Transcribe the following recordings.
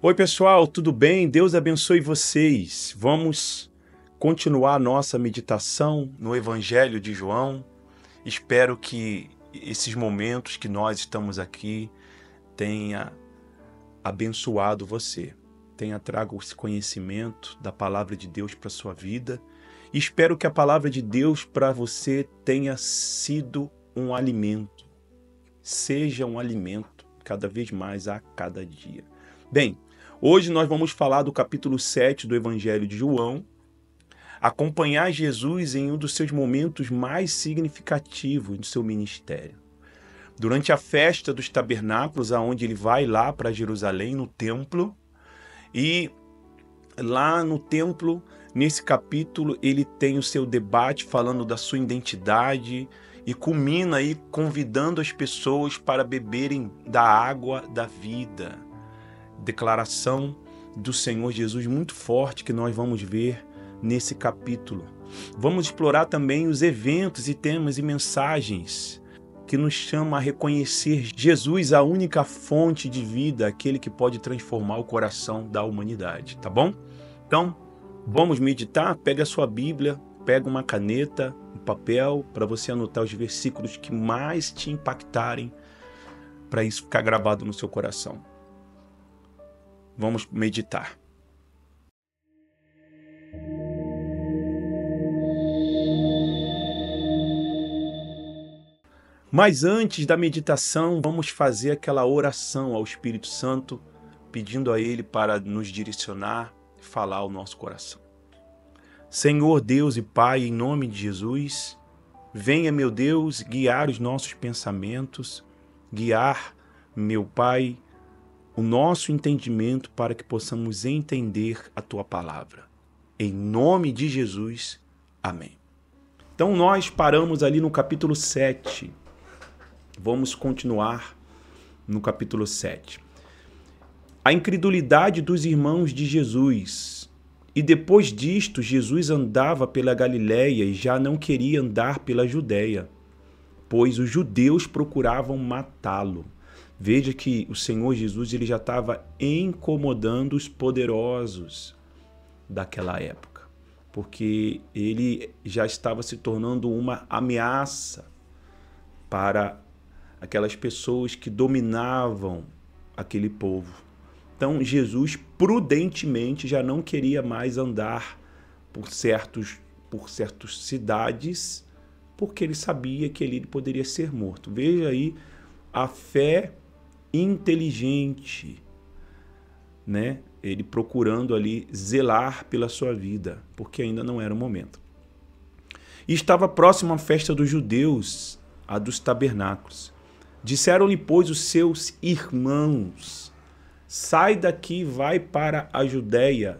Oi, pessoal, tudo bem? Deus abençoe vocês. Vamos continuar nossa meditação no Evangelho de João. Espero que esses momentos que nós estamos aqui tenha abençoado você, tenha trago esse conhecimento da palavra de Deus para a sua vida. Espero que a palavra de Deus para você tenha sido um alimento, seja um alimento cada vez mais a cada dia. Bem, hoje nós vamos falar do capítulo 7 do Evangelho de João, acompanhar Jesus em um dos seus momentos mais significativos do seu ministério. Durante a festa dos tabernáculos, aonde ele vai lá para Jerusalém, no templo, e lá no templo, nesse capítulo, ele tem o seu debate falando da sua identidade e culmina aí convidando as pessoas para beberem da água da vida. Declaração do Senhor Jesus muito forte que nós vamos ver nesse capítulo. Vamos explorar também os eventos e temas e mensagens que nos chamam a reconhecer Jesus, a única fonte de vida, aquele que pode transformar o coração da humanidade, tá bom? Então, vamos meditar? Pega a sua Bíblia, pega uma caneta, um papel, para você anotar os versículos que mais te impactarem, para isso ficar gravado no seu coração. Vamos meditar. Mas antes da meditação, vamos fazer aquela oração ao Espírito Santo, pedindo a Ele para nos direcionar e falar ao nosso coração. Senhor Deus e Pai, em nome de Jesus, venha, meu Deus, guiar os nossos pensamentos, guiar, meu Pai, o nosso entendimento para que possamos entender a Tua palavra. Em nome de Jesus, amém. Então nós paramos ali no capítulo 7. Vamos continuar no capítulo 7. A incredulidade dos irmãos de Jesus. E depois disto, Jesus andava pela Galiléia e já não queria andar pela Judéia, pois os judeus procuravam matá-lo. Veja que o Senhor Jesus ele já estava incomodando os poderosos daquela época, porque ele já estava se tornando uma ameaça para aquelas pessoas que dominavam aquele povo. Então Jesus prudentemente já não queria mais andar por certas cidades, porque ele sabia que ele poderia ser morto. Veja aí a fé inteligente, né? Ele procurando ali zelar pela sua vida, porque ainda não era o momento. E estava próximo à festa dos judeus, a dos tabernáculos. Disseram-lhe, pois, os seus irmãos: sai daqui e vai para a Judéia,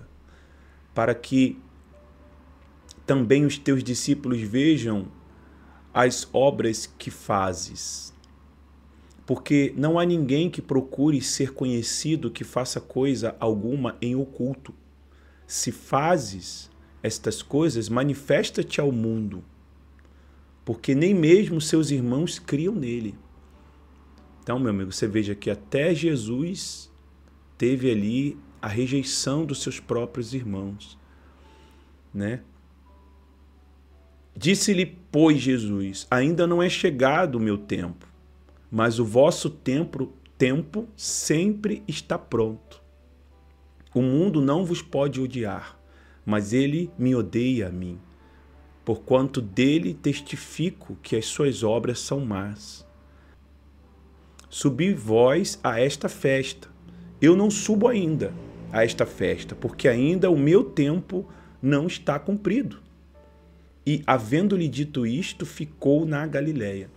para que também os teus discípulos vejam as obras que fazes. Porque não há ninguém que procure ser conhecido que faça coisa alguma em oculto. Se fazes estas coisas, manifesta-te ao mundo, porque nem mesmo seus irmãos criam nele. Então, meu amigo, você veja que até Jesus teve ali a rejeição dos seus próprios irmãos, né? Disse-lhe, pois, Jesus: ainda não é chegado o meu tempo, mas o vosso tempo sempre está pronto. O mundo não vos pode odiar, mas ele me odeia a mim, porquanto dele testifico que as suas obras são más. Subi vós a esta festa. Eu não subo ainda a esta festa, porque ainda o meu tempo não está cumprido. E, havendo-lhe dito isto, ficou na Galiléia.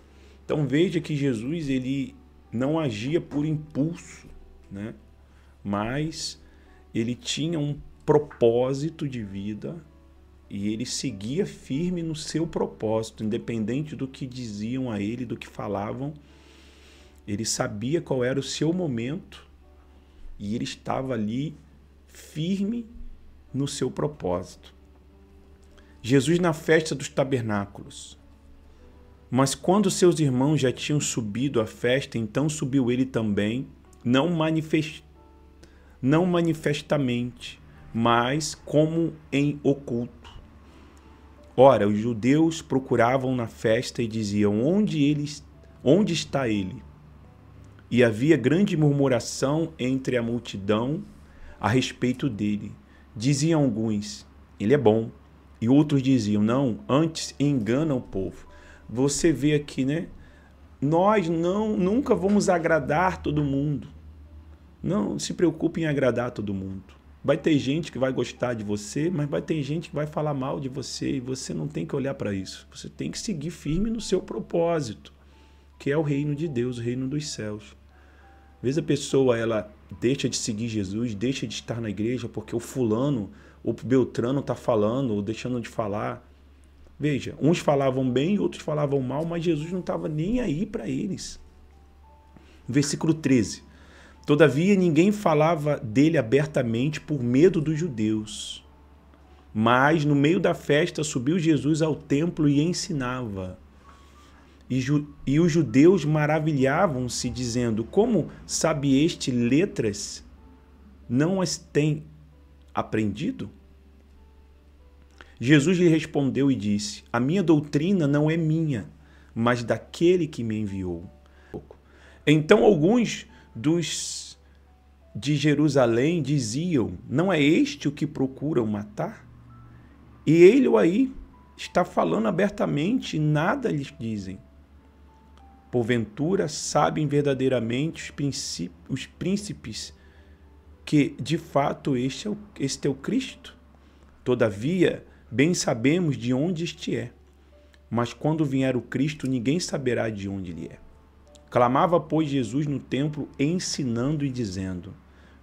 Então veja que Jesus ele não agia por impulso, né? Mas ele tinha um propósito de vida e ele seguia firme no seu propósito, independente do que diziam a ele, do que falavam. Ele sabia qual era o seu momento e ele estava ali firme no seu propósito. Jesus na festa dos tabernáculos. Mas quando seus irmãos já tinham subido à festa, então subiu ele também, não manifestamente, mas como em oculto. Ora, os judeus procuravam na festa e diziam: onde está ele? E havia grande murmuração entre a multidão a respeito dele. Diziam alguns: ele é bom. E outros diziam: não, antes engana o povo. Você vê aqui, né? Nós nunca vamos agradar todo mundo. Não se preocupe em agradar todo mundo. Vai ter gente que vai gostar de você, mas vai ter gente que vai falar mal de você e você não tem que olhar para isso. Você tem que seguir firme no seu propósito, que é o reino de Deus, o reino dos céus. Às vezes a pessoa ela deixa de seguir Jesus, deixa de estar na igreja porque o fulano, o Beltrano está falando ou deixando de falar. Veja, uns falavam bem, outros falavam mal, mas Jesus não estava nem aí para eles. Versículo 13. Todavia ninguém falava dele abertamente por medo dos judeus. Mas no meio da festa subiu Jesus ao templo e ensinava. E os judeus maravilhavam-se, dizendo: como sabe este letras? Não as tem aprendido? Jesus lhe respondeu e disse: a minha doutrina não é minha, mas daquele que me enviou. Então alguns dos de Jerusalém diziam: não é este o que procuram matar? E ele aí está falando abertamente e nada lhes dizem. Porventura sabem verdadeiramente os príncipes que de fato este é o Cristo? Todavia, bem sabemos de onde este é, mas quando vier o Cristo, ninguém saberá de onde ele é. Clamava, pois, Jesus no templo, ensinando e dizendo: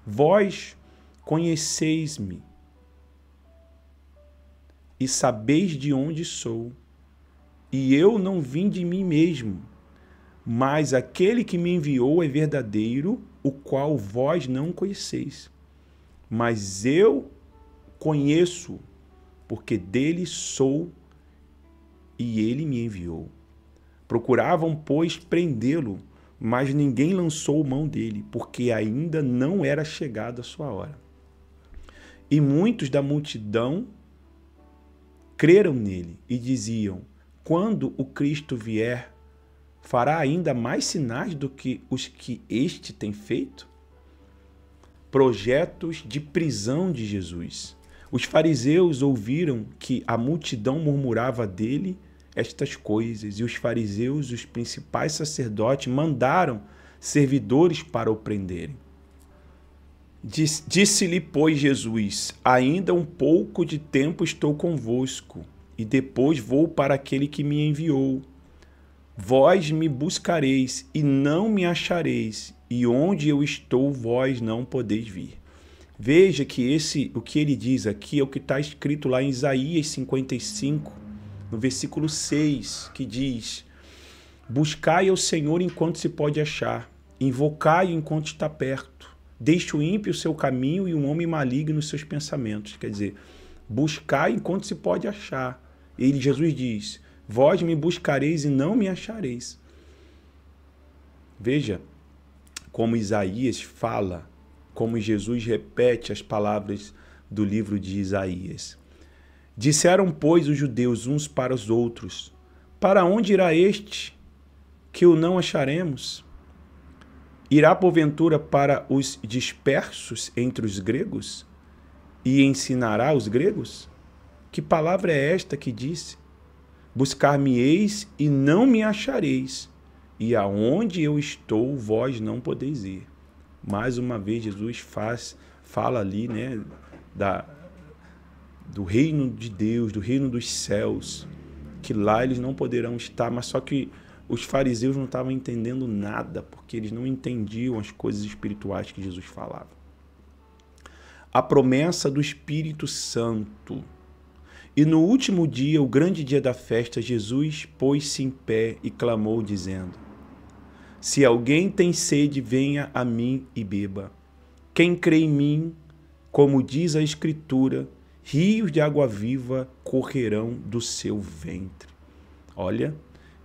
vós conheceis-me e sabeis de onde sou, e eu não vim de mim mesmo, mas aquele que me enviou é verdadeiro, o qual vós não conheceis. Mas eu conheço, porque dele sou e ele me enviou. Procuravam, pois, prendê-lo, mas ninguém lançou mão dele, porque ainda não era chegada a sua hora. E muitos da multidão creram nele e diziam: quando o Cristo vier, fará ainda mais sinais do que os que este tem feito? Projetos de prisão de Jesus. Os fariseus ouviram que a multidão murmurava dele estas coisas, e os fariseus, os principais sacerdotes, mandaram servidores para o prenderem. Disse-lhe, pois, Jesus: ainda um pouco de tempo estou convosco, e depois vou para aquele que me enviou. Vós me buscareis e não me achareis, e onde eu estou, vós não podeis vir. Veja que o que ele diz aqui é o que está escrito lá em Isaías 55, no versículo 6, que diz: buscai ao Senhor enquanto se pode achar, invocai-o enquanto está perto. Deixe o ímpio o seu caminho e o homem maligno os seus pensamentos. Quer dizer, buscai enquanto se pode achar. Jesus diz: vós me buscareis e não me achareis. Veja como Isaías fala, como Jesus repete as palavras do livro de Isaías. Disseram, pois, os judeus uns para os outros: para onde irá este, que o não acharemos? Irá, porventura, para os dispersos entre os gregos? E ensinará os gregos? Que palavra é esta que disse: buscar-me-eis e não me achareis, e aonde eu estou, vós não podeis ir. Mais uma vez, Jesus fala ali, né, do reino de Deus, do reino dos céus, que lá eles não poderão estar, mas só que os fariseus não estavam entendendo nada, porque eles não entendiam as coisas espirituais que Jesus falava. A promessa do Espírito Santo. E no último dia, o grande dia da festa, Jesus pôs-se em pé e clamou, dizendo: se alguém tem sede, venha a mim e beba. Quem crê em mim, como diz a Escritura, rios de água viva correrão do seu ventre. Olha,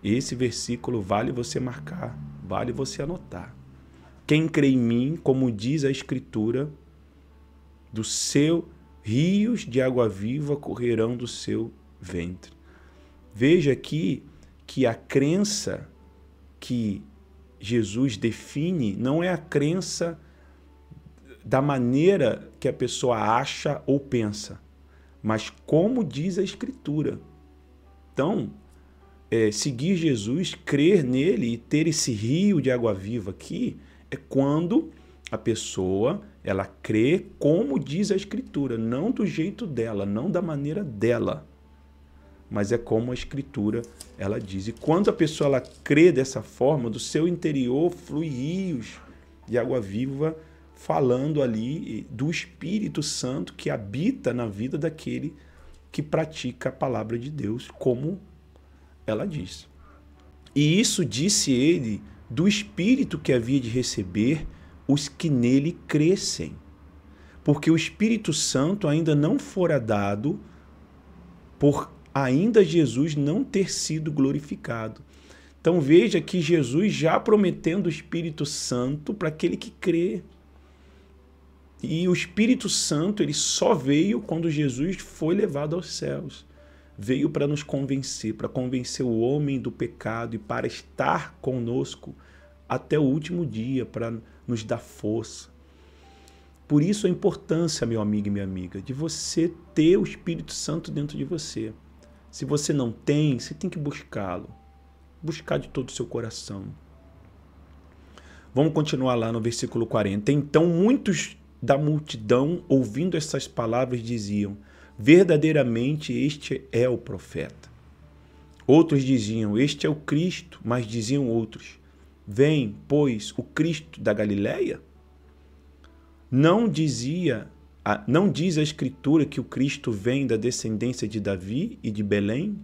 esse versículo vale você marcar, vale você anotar. Quem crê em mim, como diz a Escritura, do seu rios de água viva correrão do seu ventre. Veja aqui que a crença que Jesus define não é a crença da maneira que a pessoa acha ou pensa, mas como diz a Escritura. Então, seguir Jesus, crer nele e ter esse rio de água viva aqui é quando a pessoa ela crê como diz a Escritura, não do jeito dela, não da maneira dela, mas é como a Escritura ela diz. E quando a pessoa ela crê dessa forma, do seu interior flui rios de água viva, falando ali do Espírito Santo que habita na vida daquele que pratica a palavra de Deus, como ela diz. E isso disse ele do Espírito que havia de receber os que nele crescem, porque o Espírito Santo ainda não fora dado por ainda Jesus não ter sido glorificado. Então veja que Jesus já prometendo o Espírito Santo para aquele que crê. E o Espírito Santo ele só veio quando Jesus foi levado aos céus. Veio para nos convencer, para convencer o homem do pecado e para estar conosco até o último dia, para nos dar força. Por isso a importância, meu amigo e minha amiga, de você ter o Espírito Santo dentro de você. Se você não tem, você tem que buscá-lo. Buscar de todo o seu coração. Vamos continuar lá no versículo 40. Então muitos da multidão, ouvindo essas palavras, diziam: verdadeiramente este é o profeta. Outros diziam: este é o Cristo. Mas diziam outros: vem, pois, o Cristo da Galileia? Não diz a Escritura que o Cristo vem da descendência de Davi e de Belém,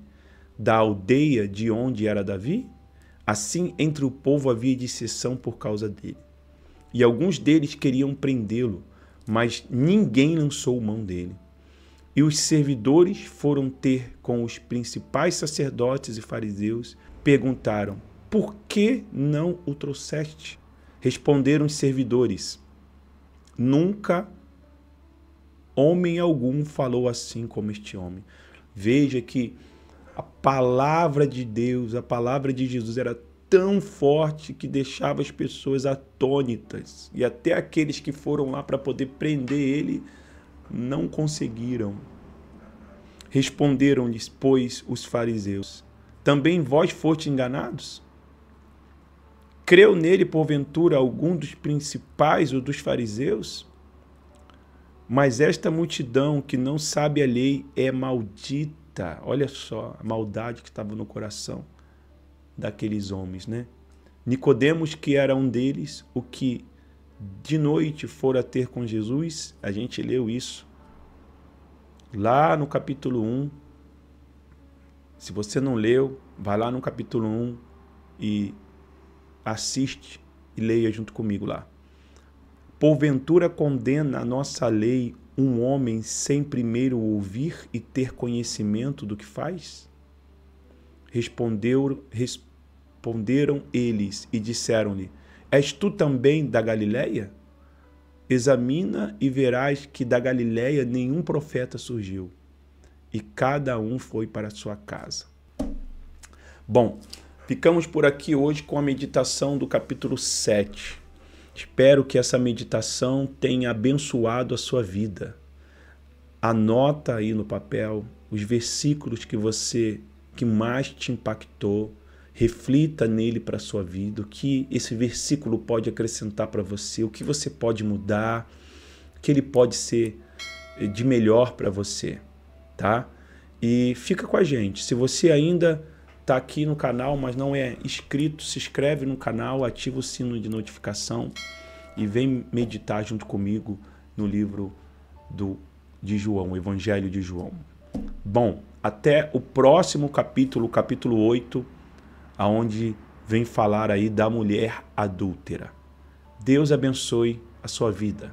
da aldeia de onde era Davi? Assim, entre o povo havia dissensão por causa dele. E alguns deles queriam prendê-lo, mas ninguém lançou mão dele. E os servidores foram ter com os principais sacerdotes e fariseus, perguntaram: por que não o trouxeste? Responderam os servidores: nunca homem algum falou assim como este homem. Veja que a palavra de Deus, a palavra de Jesus era tão forte que deixava as pessoas atônitas. E até aqueles que foram lá para poder prender ele não conseguiram. Responderam-lhes, pois, os fariseus: também vós fostes enganados? Creu nele, porventura, algum dos principais ou dos fariseus? Mas esta multidão que não sabe a lei é maldita. Olha só a maldade que estava no coração daqueles homens, né? Nicodemos, que era um deles, o que de noite fora ter com Jesus, a gente leu isso lá no capítulo 1. Se você não leu, vai lá no capítulo 1 e assiste e leia junto comigo lá. Porventura condena a nossa lei um homem sem primeiro ouvir e ter conhecimento do que faz? Responderam eles e disseram-lhe: és tu também da Galileia? Examina e verás que da Galileia nenhum profeta surgiu, e cada um foi para a sua casa. Bom, ficamos por aqui hoje com a meditação do capítulo 7. Espero que essa meditação tenha abençoado a sua vida. Anota aí no papel os versículos que mais te impactou. Reflita nele para a sua vida, o que esse versículo pode acrescentar para você, o que você pode mudar, o que ele pode ser de melhor para você, tá? E fica com a gente. Se você ainda está aqui no canal, mas não é inscrito, se inscreve no canal, ativa o sino de notificação e vem meditar junto comigo no livro de João, o Evangelho de João. Bom, até o próximo capítulo, capítulo 8, aonde vem falar aí da mulher adúltera. Deus abençoe a sua vida.